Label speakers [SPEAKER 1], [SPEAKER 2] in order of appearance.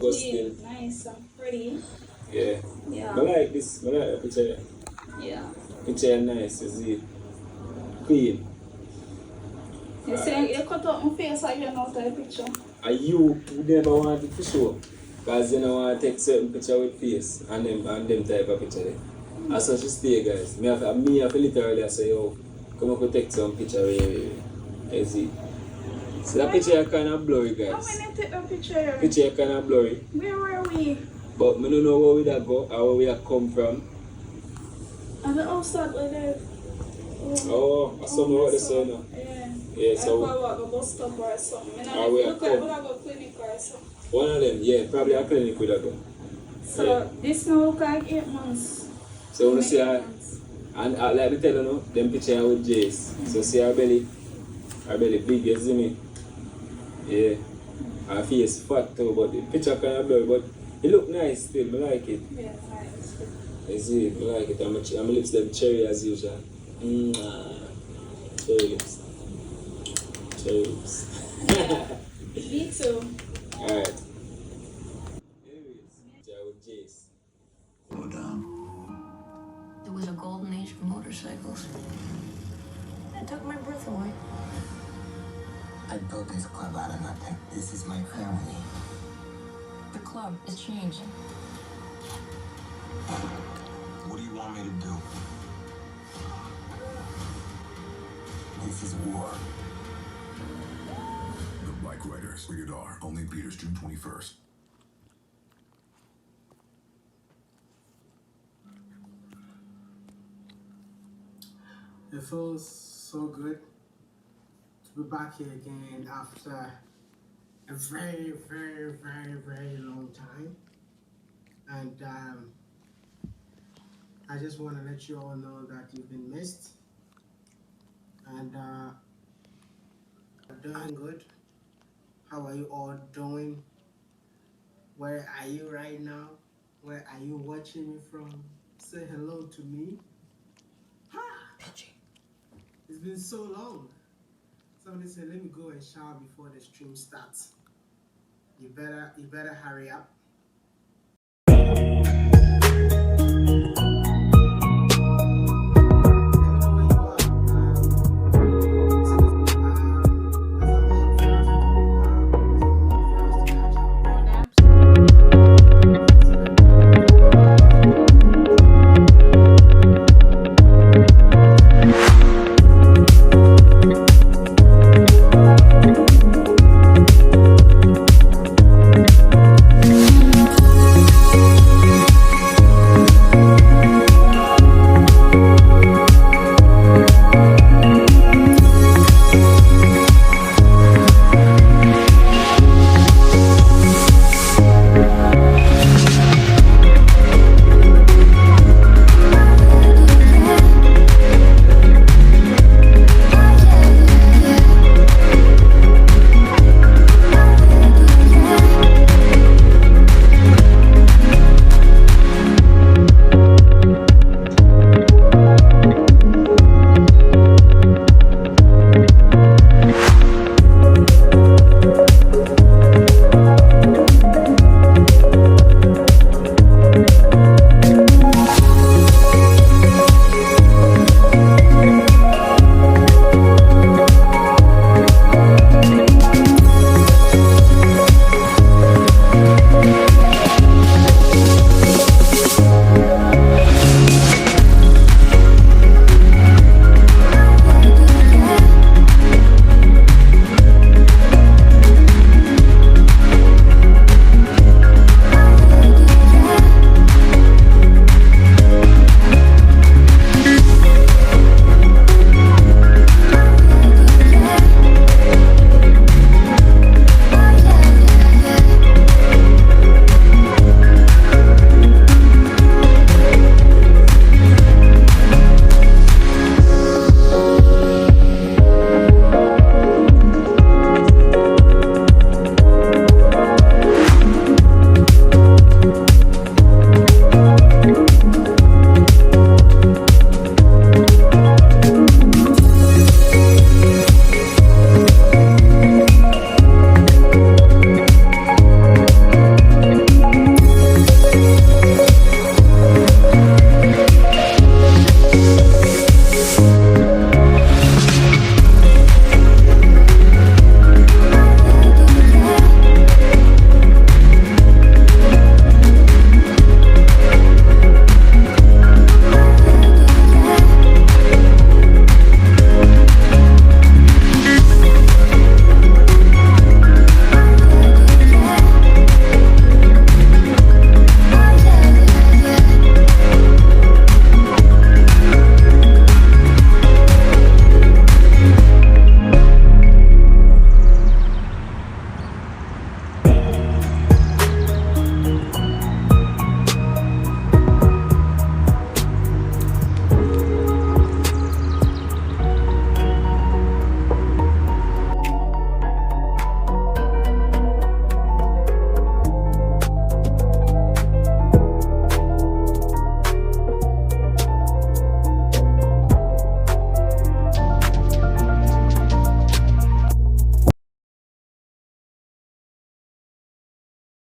[SPEAKER 1] But still.
[SPEAKER 2] Nice and pretty.
[SPEAKER 1] Yeah.
[SPEAKER 2] Yeah.
[SPEAKER 1] I like this. I like the picture.
[SPEAKER 2] Yeah.
[SPEAKER 1] Picture nice, is it? Clean.
[SPEAKER 2] You see, you cut out my face so you know the picture.
[SPEAKER 1] Are you never want it to show? Because you know want to take certain picture with face and them type of picture there. That's how she stay, guys. Me have to literally say, yo, come up and take some picture where you see. So that picture kind of blurry, guys.
[SPEAKER 2] How many take that picture?
[SPEAKER 1] Picture kind of blurry.
[SPEAKER 2] Where were we?
[SPEAKER 1] But I don't know where we that go or where we have come from.
[SPEAKER 2] And the outside like that.
[SPEAKER 1] Oh, I saw what they say now.
[SPEAKER 2] Yeah.
[SPEAKER 1] Yeah, so.
[SPEAKER 2] I walk a bus stop or something.
[SPEAKER 1] Or we
[SPEAKER 2] look like we go clinic or something.
[SPEAKER 1] One of them, yeah, probably a clinic with that go.
[SPEAKER 2] So
[SPEAKER 1] yeah.
[SPEAKER 2] this now look like 8 months.
[SPEAKER 1] So when see her, and like me tell you now, them picture her with Jace. So see her belly big, you see me? Yeah. Her face fat too, but the picture kind of blurry, but it look nice still, I like it.
[SPEAKER 2] Yeah, nice.
[SPEAKER 1] You see it, I like it. And my lips them cherry as usual. Cherry lips. Cherry lips.
[SPEAKER 2] Yeah. Me too.
[SPEAKER 1] Alright. Anyways, picture with Jace.
[SPEAKER 3] Slow down.
[SPEAKER 4] It was a golden age for motorcycles. It took my breath away.
[SPEAKER 3] I built this club out of nothing. This is my family.
[SPEAKER 4] The club is changing.
[SPEAKER 3] What do you want me to do? This is war.
[SPEAKER 5] The Bike Riders, rated R, only in theaters June 21st.
[SPEAKER 6] It feels so good to be back here again after a very, very, very, very long time. And I just want to let you all know that you've been missed. And doing good. How are you all doing? Where are you right now? Where are you watching me from? Say hello to me.
[SPEAKER 4] Benji.
[SPEAKER 6] It's been so long. Somebody said, let me go and shower before the stream starts. You better hurry up.